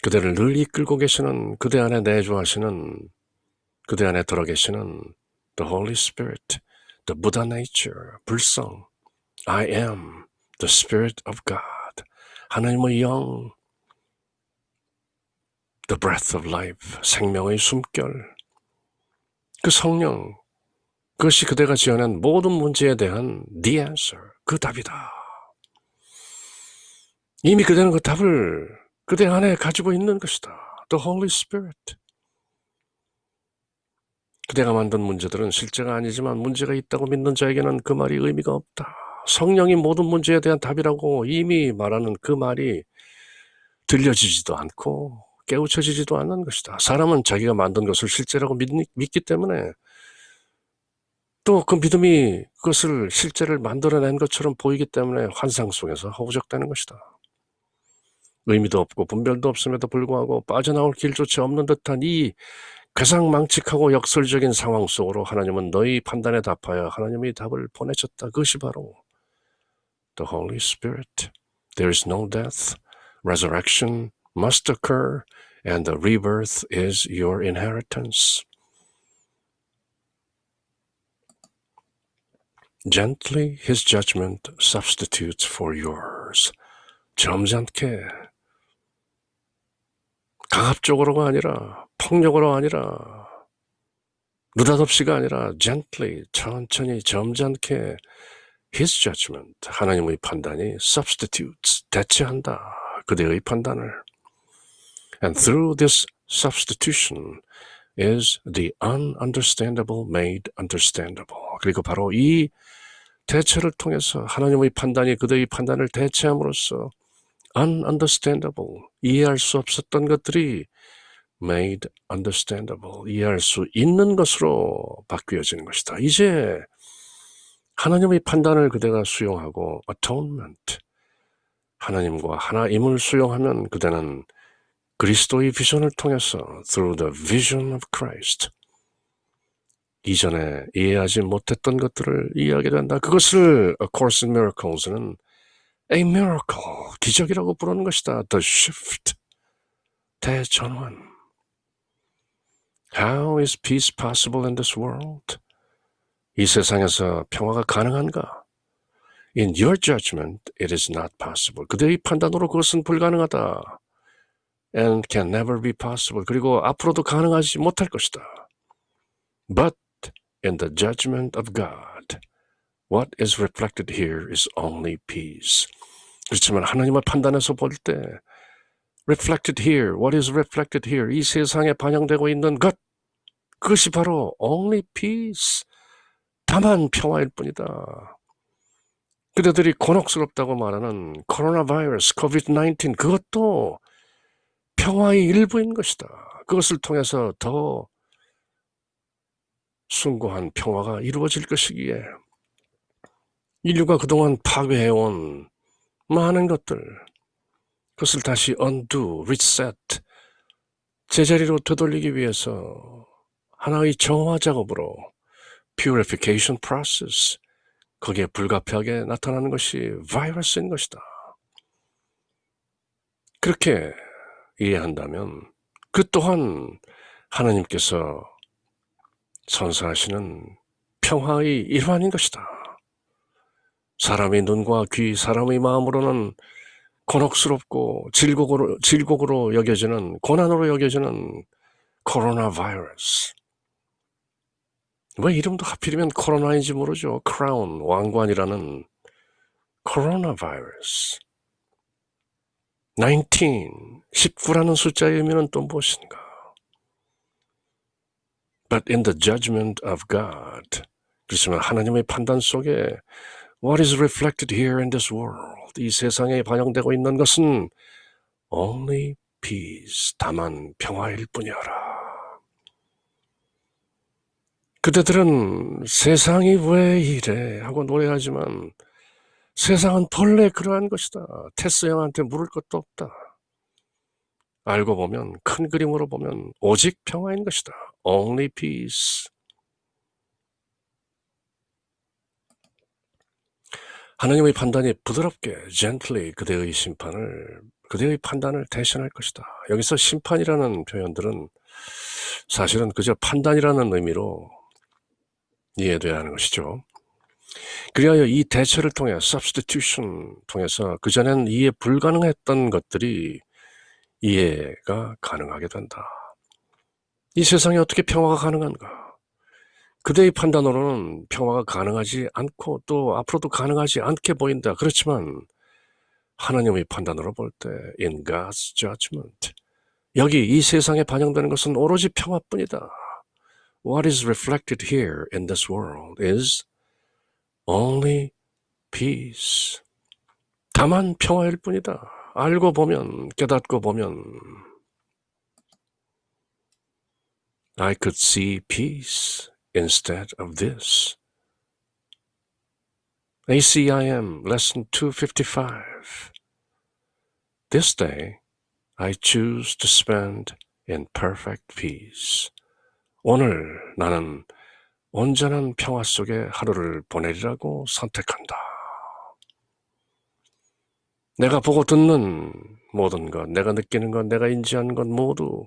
그대를 늘 이끌고 계시는, 그대 안에 내주하시는, 그대 안에 들어 계시는 the Holy Spirit, the Buddha nature, 불성, I am the Spirit of God, 하나님의 영, the breath of life, 생명의 숨결, 그 성령, 그것이 그대가 지어낸 모든 문제에 대한 the answer, 그 답이다. 이미 그대는 그 답을 그대 안에 가지고 있는 것이다. The Holy Spirit. 그대가 만든 문제들은 실제가 아니지만 문제가 있다고 믿는 자에게는 그 말이 의미가 없다. 성령이 모든 문제에 대한 답이라고 이미 말하는 그 말이 들려지지도 않고 깨우쳐지지도 않는 것이다. 사람은 자기가 만든 것을 실제라고 믿기 때문에 또 그 믿음이 그것을 실제를 만들어낸 것처럼 보이기 때문에 환상 속에서 허우적대는 것이다. 의미도 없고 분별도 없음에도 불구하고 빠져나올 길조차 없는 듯한 이 괴상망측하고 역설적인 상황 속으로 하나님은 너희 판단에 답하여 하나님의 답을 보내셨다. 그것이 바로 the Holy Spirit. There is no death. Resurrection must occur and the rebirth is your inheritance. Gently his judgment substitutes for yours. 점잖게 강압적으로가 아니라 폭력으로 아니라 느닷없이가 아니라 gently 천천히 점잖게 his judgment 하나님의 판단이 substitutes 대체한다 그대의 판단을 and through this substitution is the ununderstandable made understandable 그리고 바로 이 대체를 통해서 하나님의 판단이 그대의 판단을 대체함으로써 ununderstandable 이해할 수 없었던 것들이 made understandable 이해할 수 있는 것으로 바뀌어지는 것이다. 이제 하나님의 판단을 그대가 수용하고 atonement 하나님과 하나임을 수용하면 그대는 그리스도의 비전을 통해서 through the vision of Christ 이전에 이해하지 못했던 것들을 이해하게 된다. 그것을 A Course in Miracles는 A miracle, 기적이라고 부르는 것이다. The shift, 대전환. How is peace possible in this world? 이 세상에서 평화가 가능한가? In your judgment, it is not possible. 그대의 판단으로 그것은 불가능하다. And can never be possible. 그리고 앞으로도 가능하지 못할 것이다. But in the judgment of God, what is reflected here is only peace. 그렇지만 하나님의 판단에서 볼 때 reflected here, what is reflected here? 이 세상에 반영되고 있는 것, 그것이 바로 only peace, 다만 평화일 뿐이다. 그대들이 곤혹스럽다고 말하는 코로나 바이러스, COVID-19, 그것도 평화의 일부인 것이다. 그것을 통해서 더 숭고한 평화가 이루어질 것이기에 인류가 그동안 파괴해온 많은 것들, 그것을 다시 undo, reset, 제자리로 되돌리기 위해서 하나의 정화 작업으로 purification process, 거기에 불가피하게 나타나는 것이 바이러스인 것이다. 그렇게 이해한다면 그 또한 하나님께서 선사하시는 평화의 일환인 것이다. 사람의 눈과 귀, 사람의 마음으로는 곤혹스럽고 질곡으로 여겨지는, 고난으로 여겨지는 코로나 바이러스. 왜 이름도 하필이면 코로나인지 모르죠. 크라운, 왕관이라는 코로나 바이러스. 19라는 숫자의 의미는 또 무엇인가? But in the judgment of God, 그렇지만 하나님의 판단 속에 What is reflected here in this world? 이 세상에 반영되고 있는 것은 only peace, 다만 평화일 뿐이어라. 그대들은 세상이 왜 이래 하고 노래하지만 세상은 본래 그러한 것이다. 테스 형한테 물을 것도 없다. 알고 보면, 큰 그림으로 보면 오직 평화인 것이다. Only peace. 하나님의 판단이 부드럽게, gently 그대의 그대의 판단을 대신할 것이다. 여기서 심판이라는 표현들은 사실은 그저 판단이라는 의미로 이해돼야 하는 것이죠. 그리하여 이 대처를 통해 substitution 통해서 그전엔 이해 불가능했던 것들이 이해가 가능하게 된다. 이 세상에 어떻게 평화가 가능한가? 그대의 판단으로는 평화가 가능하지 않고 또 앞으로도 가능하지 않게 보인다. 그렇지만 하나님의 판단으로 볼 때 in God's judgment 여기 이 세상에 반영되는 것은 오로지 평화뿐이다. What is reflected here in this world is only peace. 다만 평화일 뿐이다. 알고 보면, 깨닫고 보면 I could see peace instead of this. ACIM Lesson 255. This day I choose to spend in perfect peace. 오늘 나는 온전한 평화 속에 하루를 보내리라고 선택한다. 내가 보고 듣는 모든 것, 내가 느끼는 것, 내가 인지하는 것 모두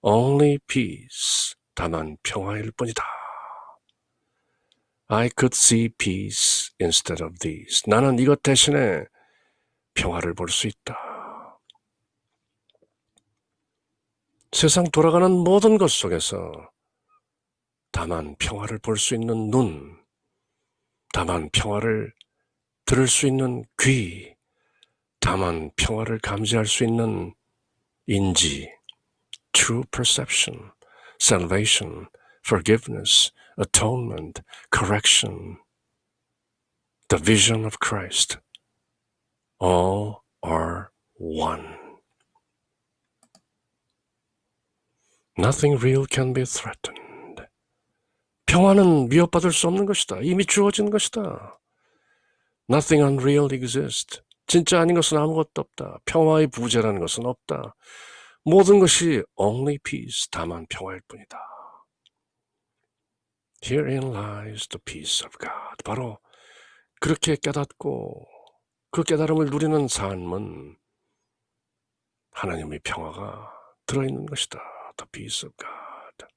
only peace, 다만 평화일 뿐이다. I could see peace instead of these. 나는 이것 대신에 평화를 볼 수 있다. 세상 돌아가는 모든 것 속에서 다만 평화를 볼 수 있는 눈, 다만 평화를 들을 수 있는 귀, 다만 평화를 감지할 수 있는 인지, true perception, salvation, forgiveness, atonement, correction, the vision of Christ, all are one. Nothing real can be threatened. 평화는 위협받을 수 없는 것이다. 이미 주어진 것이다. Nothing unreal exists. 진짜 아닌 것은 아무것도 없다. 평화의 부재라는 것은 없다. 모든 것이 only peace, 다만 평화일 뿐이다. Herein lies the peace of God. 바로 그렇게 깨닫고 그 깨달음을 누리는 삶은 하나님의 평화가 들어있는 것이다. The peace of God.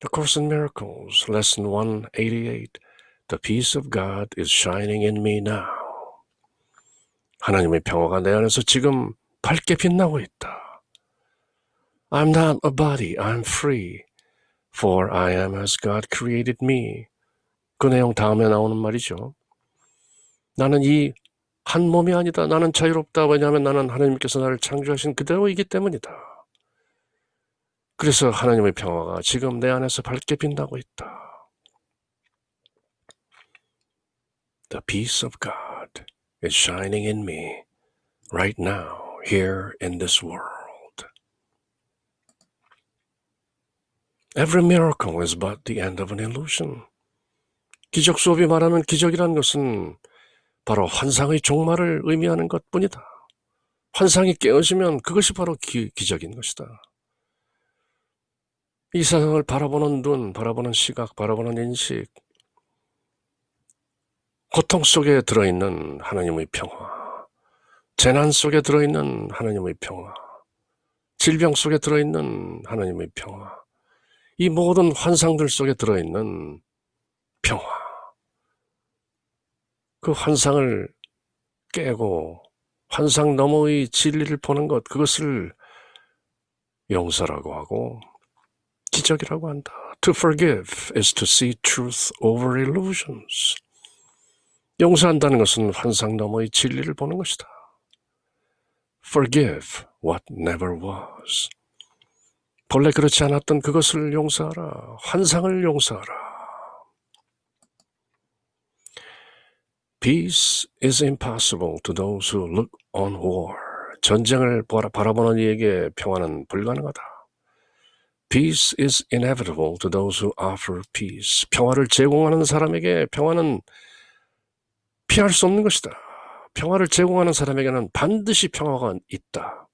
A Course in Miracles, Lesson 188. The peace of God is shining in me now. 하나님의 평화가 내 안에서 지금 밝게 빛나고 있다. I'm not a body, I'm free, for I am as God created me. 그 내용 다음에 나오는 말이죠. 나는 이 한 몸이 아니다. 나는 자유롭다. 왜냐하면 나는 하나님께서 나를 창조하신 그대로이기 때문이다. 그래서 하나님의 평화가 지금 내 안에서 밝게 빛나고 있다. The peace of God is shining in me right now, here in this world. Every miracle is but the end of an illusion. 기적 수업이 말하는 기적이라는 것은 바로 환상의 종말을 의미하는 것뿐이다. 환상이 깨어지면 그것이 바로 기적인 것이다. 이 세상을 바라보는 눈, 바라보는 시각, 바라보는 인식, 고통 속에 들어있는 하나님의 평화, 재난 속에 들어있는 하나님의 평화, 질병 속에 들어있는 하나님의 평화, 이 모든 환상들 속에 들어있는 평화, 그 환상을 깨고 환상 너머의 진리를 보는 것, 그것을 용서라고 하고 기적이라고 한다. To forgive is to see truth over illusions. 용서한다는 것은 환상 너머의 진리를 보는 것이다. Forgive what never was. 본래 그렇지 않았던 그것을 용서하라. 환상을 용서하라. Peace is impossible to those who look on war. 전쟁을 바라보는 이에게 평화는 불가능하다. Peace is inevitable to those who offer peace. 평화를 제공하는 사람에게 평화는 피할 수 없는 것이다. 평화를 제공하는 사람에게는 반드시 평화가 있다.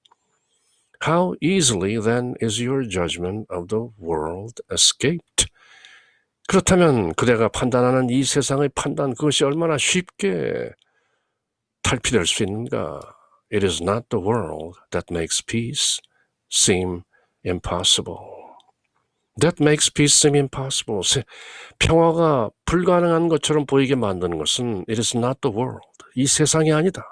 How easily then is your judgment of the world escaped? 그렇다면 그대가 판단하는 이 세상의 판단, 그것이 얼마나 쉽게 탈피될 수 있는가? It is not the world that makes peace seem impossible. That makes peace seem impossible. 평화가 불가능한 것처럼 보이게 만드는 것은 it is not the world. 이 세상이 아니다.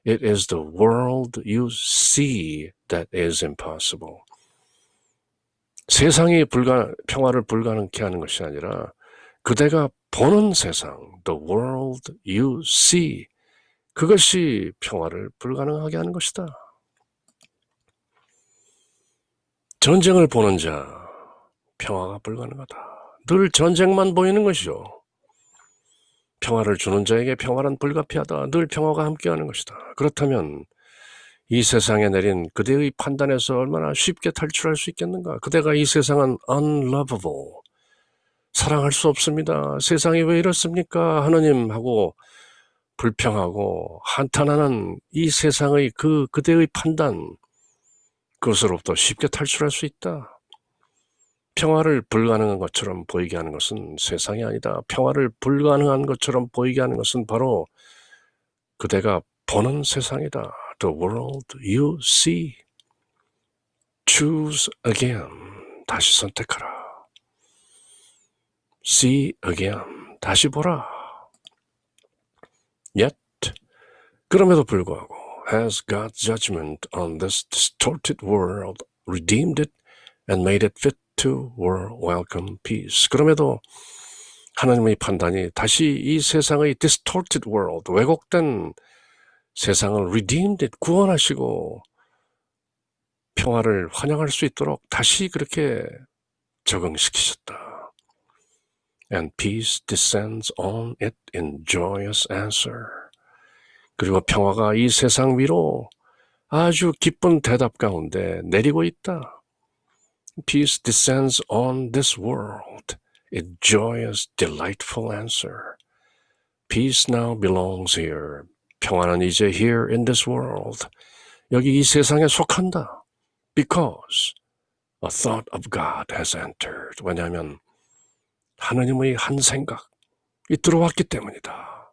It is the world you see that is impossible. 세상이 평화를 불가능케 하는 것이 아니라 그대가 보는 세상, the world you see, 그것이 평화를 불가능하게 하는 것이다. 전쟁을 보는 자, 평화가 불가능하다. 늘 전쟁만 보이는 것이죠. 평화를 주는 자에게 평화란 불가피하다. 늘 평화가 함께하는 것이다. 그렇다면 이 세상에 내린 그대의 판단에서 얼마나 쉽게 탈출할 수 있겠는가? 그대가 이 세상은 unlovable, 사랑할 수 없습니다. 세상이 왜 이렇습니까? 하느님하고 불평하고 한탄하는 이 세상의 그대의 판단, 그것으로부터 쉽게 탈출할 수 있다. 평화를 불가능한 것처럼 보이게 하는 것은 세상이 아니다. 평화를 불가능한 것처럼 보이게 하는 것은 바로 그대가 보는 세상이다. The world you see. Choose again. 다시 선택하라. See again. 다시 보라. Yet, 그럼에도 불구하고 has God's judgment on this distorted world redeemed it and made it fit to world welcome peace. 그럼에도 하나님의 판단이 다시 이 세상의 distorted world, 왜곡된 세상을 redeemed it, 구원하시고 평화를 환영할 수 있도록 다시 그렇게 적응시키셨다. And peace descends on it in joyous answer. 그리고 평화가 이 세상 위로 아주 기쁜 대답 가운데 내리고 있다. Peace descends on this world in joyous, delightful answer. Peace now belongs here. 평화는 이제 here in this world. 여기 이 세상에 속한다. Because a thought of God has entered. 왜냐하면 하느님의 한 생각이 들어왔기 때문이다.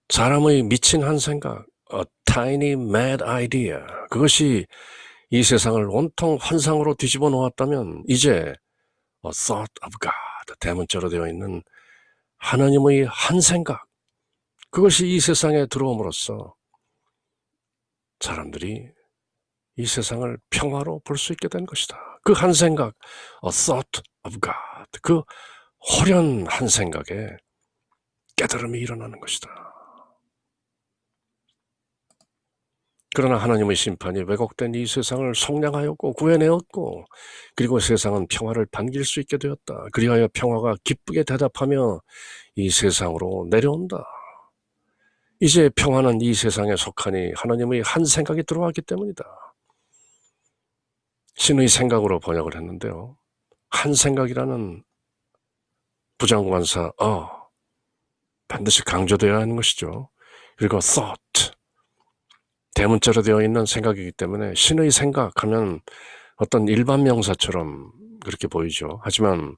사람의 미친 한 생각, a tiny mad idea, 그것이 이 세상을 온통 환상으로 뒤집어 놓았다면 이제 a thought of God, 대문자로 되어 있는 하나님의 한 생각, 그것이 이 세상에 들어옴으로써 사람들이 이 세상을 평화로 볼 수 있게 된 것이다. 그 한 생각, a thought of God, 그 호련 한 생각에 깨달음이 일어나는 것이다. 그러나 하나님의 심판이 왜곡된 이 세상을 속량하였고 구해내었고, 그리고 세상은 평화를 반길 수 있게 되었다. 그리하여 평화가 기쁘게 대답하며 이 세상으로 내려온다. 이제 평화는 이 세상에 속하니 하나님의 한 생각이 들어왔기 때문이다. 신의 생각으로 번역을 했는데요. 한 생각이라는 부장관사 반드시 강조되어야 하는 것이죠. 그리고 thought, 대문자로 되어 있는 생각이기 때문에 신의 생각하면 어떤 일반 명사처럼 그렇게 보이죠. 하지만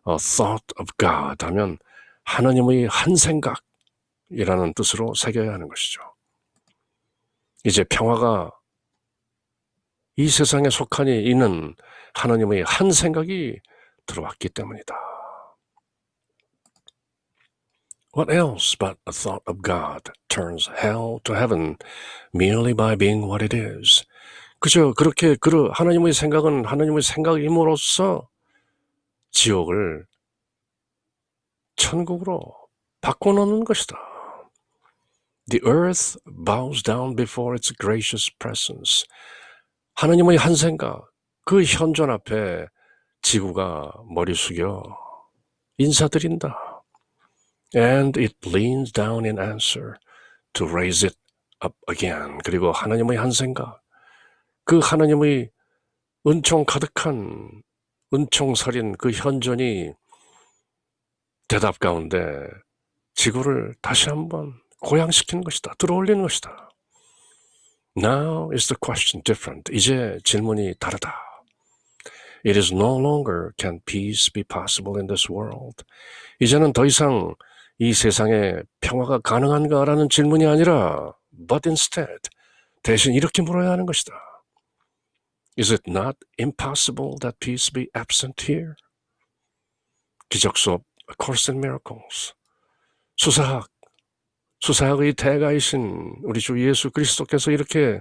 thought of God 하면 하나님의 한 생각이라는 뜻으로 새겨야 하는 것이죠. 이제 평화가 이 세상에 속하니 이는 하나님의 한 생각이 들어왔기 때문이다. What else but a thought of God turns hell to heaven merely by being what it is? 그저 그렇게 하나님의 생각은 하나님의 생각임으로써 지옥을 천국으로 바꿔놓는 것이다. The earth bows down before its gracious presence. 하나님의 한 생각, 그 현존 앞에 지구가 머리 숙여 인사드린다. And it leans down in answer to raise it up again. 그리고 하나님의 한 생각, 그 하나님의 은총 가득한 은총설인 그 현존이 대답 가운데 지구를 다시 한번 고양시키는 것이다. 들어올리는 것이다. Now is the question different. 이제 질문이 다르다. It is no longer can peace be possible in this world. 이제는 더 이상 이 세상에 평화가 가능한가라는 질문이 아니라 but instead 대신 이렇게 물어야 하는 것이다. Is it not impossible that peace be absent here? 기적 수업 A Course in Miracles. 수사학의 대가이신 우리 주 예수 그리스도께서 이렇게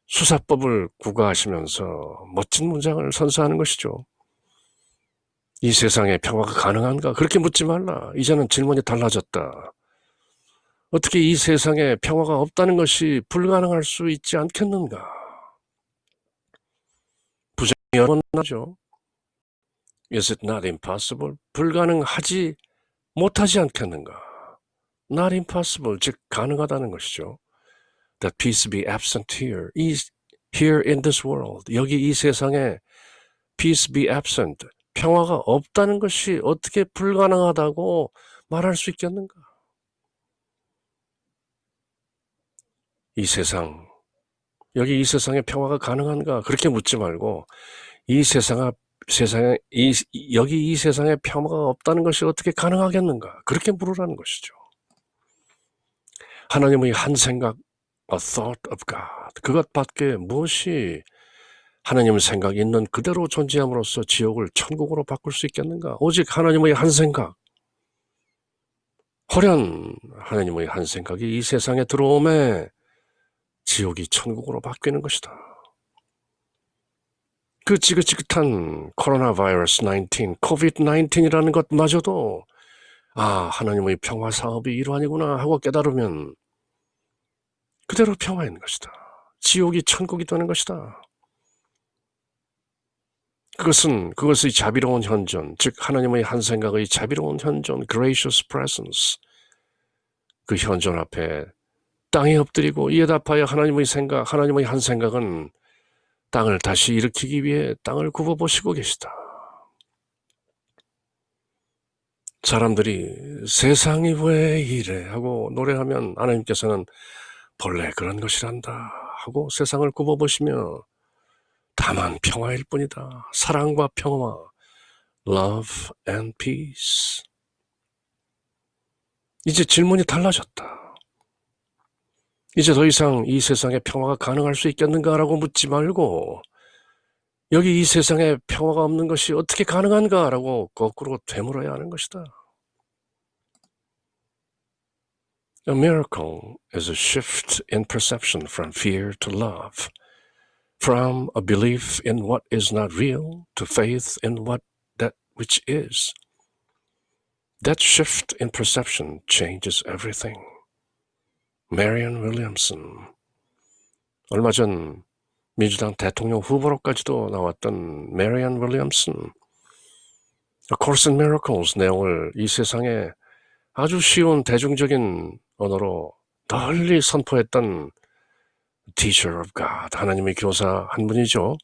수사법을 구가하시면서 멋진 문장을 선사하는 것이죠. 이 세상에 평화가 가능한가? 그렇게 묻지 말라. 이제는 질문이 달라졌다. 어떻게 이 세상에 평화가 없다는 것이 불가능할 수 있지 않겠는가? 부정이 여러 번 나죠. Is it not impossible? 불가능하지 못하지 않겠는가? Not impossible, 즉 가능하다는 것이죠. That peace be absent here. Here in this world. 여기 이 세상에 peace be absent. 평화가 없다는 것이 어떻게 불가능하다고 말할 수 있겠는가? 이 세상, 여기 이 세상에 평화가 가능한가? 그렇게 묻지 말고 여기 이 세상에 평화가 없다는 것이 어떻게 가능하겠는가? 그렇게 물으라는 것이죠. 하나님의 한 생각, a thought of God. 그것밖에 무엇이 하나님의 생각이 있는 그대로 존재함으로써 지옥을 천국으로 바꿀 수 있겠는가? 오직 하나님의 한 생각, 호련 하나님의 한 생각이 이 세상에 들어오매 지옥이 천국으로 바뀌는 것이다. 그 지긋지긋한 코로나 바이러스 19, COVID-19이라는 것마저도 하나님의 평화 사업이 일환이구나 하고 깨달으면 그대로 평화인 것이다. 지옥이 천국이 되는 것이다. 그것의 자비로운 현존, 즉 하나님의 한 생각의 자비로운 현존, gracious presence, 그 현존 앞에 땅에 엎드리고 이에 답하여 하나님의 한 생각은 땅을 다시 일으키기 위해 땅을 굽어보시고 계시다. 사람들이 세상이 왜 이래 하고 노래하면 하나님께서는 본래 그런 것이란다 하고 세상을 굽어보시며 다만 평화일 뿐이다. 사랑과 평화, love and peace. 이제 질문이 달라졌다. 이제 더 이상 이 세상에 평화가 가능할 수 있겠는가라고 묻지 말고 여기 이 세상에 평화가 없는 것이 어떻게 가능한가라고 거꾸로 되물어야 하는 것이다. A miracle is a shift in perception from fear to love, from a belief in what is not real to faith in that which is. That shift in perception changes everything. Marianne Williamson. 얼마 전 민주당 대통령 후보로까지도 나왔던 Marianne Williamson. A Course in Miracles 내용을 이 세상에 아주 쉬운 대중적인 언어로 널리 선포했던 Teacher of God, 하나님의 교사 한 분이죠.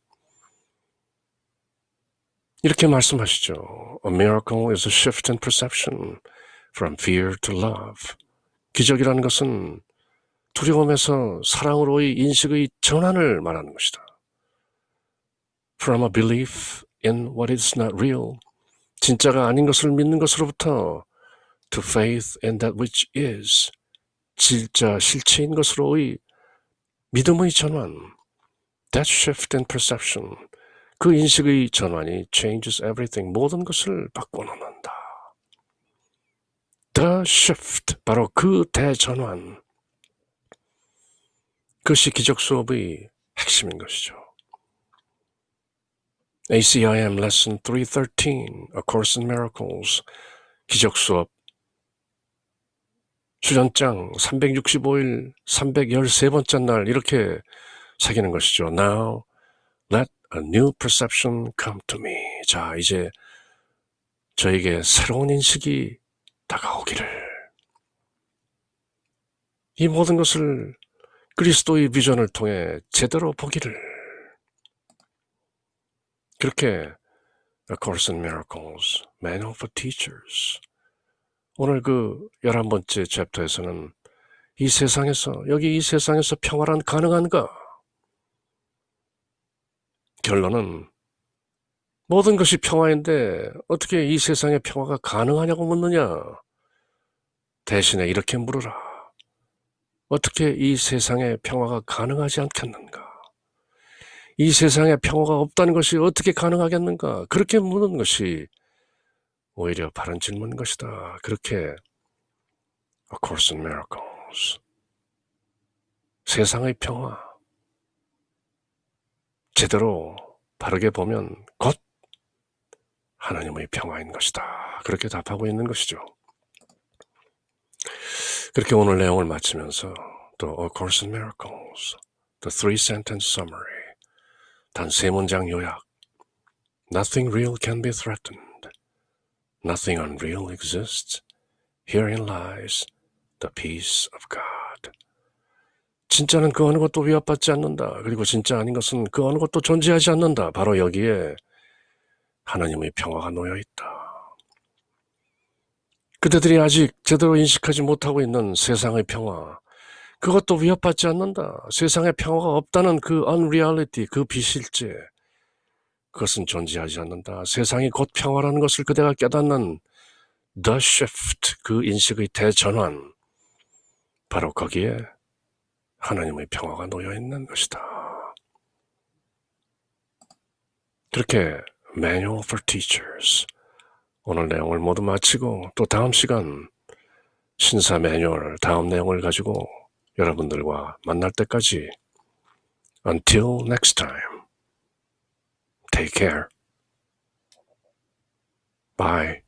이렇게 말씀하시죠. A miracle is a shift in perception from fear to love. 기적이라는 것은 두려움에서 사랑으로의 인식의 전환을 말하는 것이다. From a belief in what is not real, 진짜가 아닌 것을 믿는 것으로부터 to faith in that which is, 실체인 것으로의 믿음의 전환. That shift in perception, 그 인식의 전환이 changes everything, 모든 것을 바꿔놓는다. The shift, 바로 그 대전환. 그것이 기적 수업의 핵심인 것이죠. ACIM Lesson 313, A Course in Miracles, 기적 수업 수련장 365일 313번째 날 이렇게 새기는 것이죠. Now let a new perception come to me. 자, 이제 저에게 새로운 인식이 다가오기를. 이 모든 것을 그리스도의 비전을 통해 제대로 보기를. 그렇게 A Course in Miracles, Manual for Teachers, 오늘 그 11번째 챕터에서는 이 세상에서 평화란 가능한가? 결론은 모든 것이 평화인데 어떻게 이 세상에 평화가 가능하냐고 묻느냐? 대신에 이렇게 물으라. 어떻게 이 세상에 평화가 가능하지 않겠는가? 이 세상에 평화가 없다는 것이 어떻게 가능하겠는가? 그렇게 묻는 것이 오히려 바른 질문인 것이다. 그렇게 A Course in Miracles, 세상의 평화, 제대로 바르게 보면 곧 하나님의 평화인 것이다. 그렇게 답하고 있는 것이죠. 그렇게 오늘 내용을 마치면서 또 A Course in Miracles, The Three Sentence Summary, 단 세 문장 요약. Nothing real can be threatened. Nothing unreal exists. Herein lies the peace of God. 진짜는 그 어느 것도 위협받지 않는다. 그리고 진짜 아닌 것은 그 어느 것도 존재하지 않는다. 바로 여기에 하나님의 평화가 놓여있다. 그대들이 아직 제대로 인식하지 못하고 있는 세상의 평화, 그것도 위협받지 않는다. 세상에 평화가 없다는 그 unreality, 그 비실제, 그것은 존재하지 않는다. 세상이 곧 평화라는 것을 그대가 깨닫는 the shift, 그 인식의 대전환, 바로 거기에 하나님의 평화가 놓여있는 것이다. 그렇게 Manual for Teachers, 오늘 내용을 모두 마치고 또 다음 시간 신사 매뉴얼 다음 내용을 가지고 여러분들과 만날 때까지 Until next time, take care. Bye.